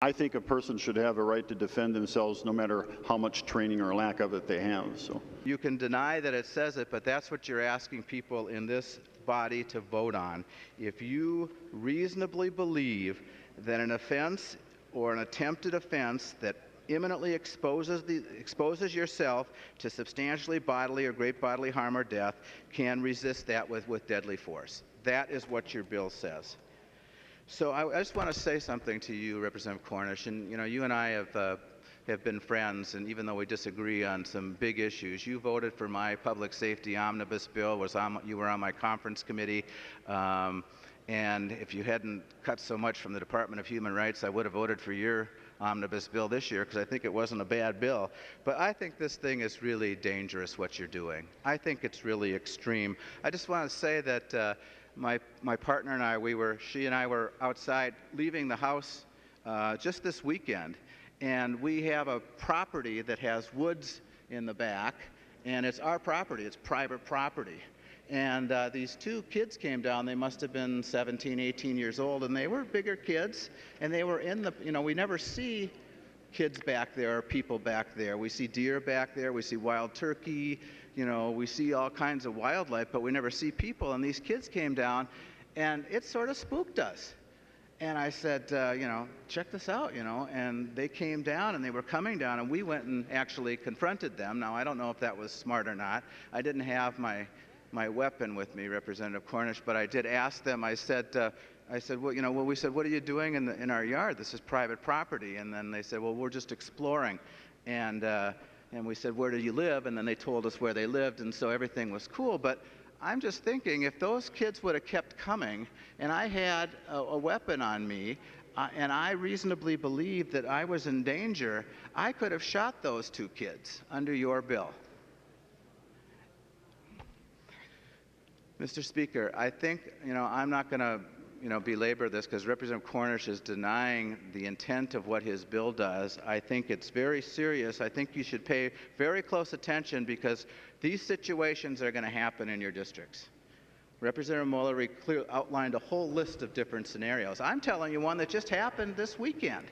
I think a person should have a right to defend themselves no matter how much training or lack of it they have. So You can deny that it says it, but that's what you're asking people in this body to vote on. If you reasonably believe that an offense or an attempted offense that imminently exposes yourself to substantially bodily or great bodily harm or death can resist that with deadly force. That is what your bill says. So I just want to say something to you, Representative Cornish, and you and I have been friends, and even though we disagree on some big issues, you voted for my public safety omnibus bill. You were on my conference committee, and if you hadn't cut so much from the Department of Human Rights, I would have voted for your omnibus bill this year because I think it wasn't a bad bill. But I think this thing is really dangerous, what you're doing. I think it's really extreme. I just want to say that my partner and I, she and I were outside leaving the house just this weekend, and we have a property that has woods in the back, and it's our property. It's private property. And these two kids came down. They must have been 17, 18 years old, and they were bigger kids, and they were in the, we never see kids back there or people back there. We see deer back there. We see wild turkey. We see all kinds of wildlife, but we never see people. And these kids came down, and it sort of spooked us. And I said, check this out, and they came down, and they were coming down, and we went and actually confronted them. Now, I don't know if that was smart or not. I didn't have my weapon with me, Representative Cornish, but I did ask them. I said, we said, what are you doing in our yard? This is private property. And then they said, well, we're just exploring. And we said, where do you live? And then they told us where they lived, and so everything was cool. But I'm just thinking, if those kids would have kept coming, and I had a weapon on me, and I reasonably believed that I was in danger, I could have shot those two kids under your bill. Mr. Speaker, I think, I'm not going to, belabor this because Representative Cornish is denying the intent of what his bill does. I think it's very serious. I think you should pay very close attention because these situations are going to happen in your districts. Representative Muller outlined a whole list of different scenarios. I'm telling you one that just happened this weekend.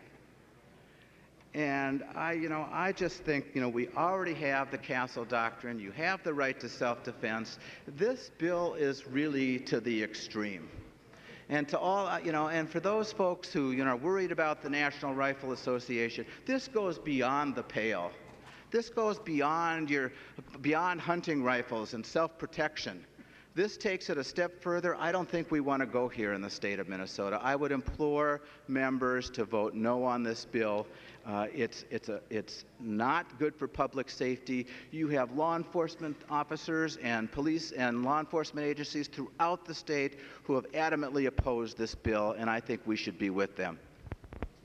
And I just think, we already have the Castle Doctrine. You have the right to self-defense. This bill is really to the extreme. And to all, and for those folks who, are worried about the National Rifle Association, this goes beyond the pale. This goes beyond hunting rifles and self-protection. This takes it a step further. I don't think we want to go here in the state of Minnesota. I would implore members to vote no on this bill. It's not good for public safety. You have law enforcement officers and police and law enforcement agencies throughout the state who have adamantly opposed this bill, and I think we should be with them.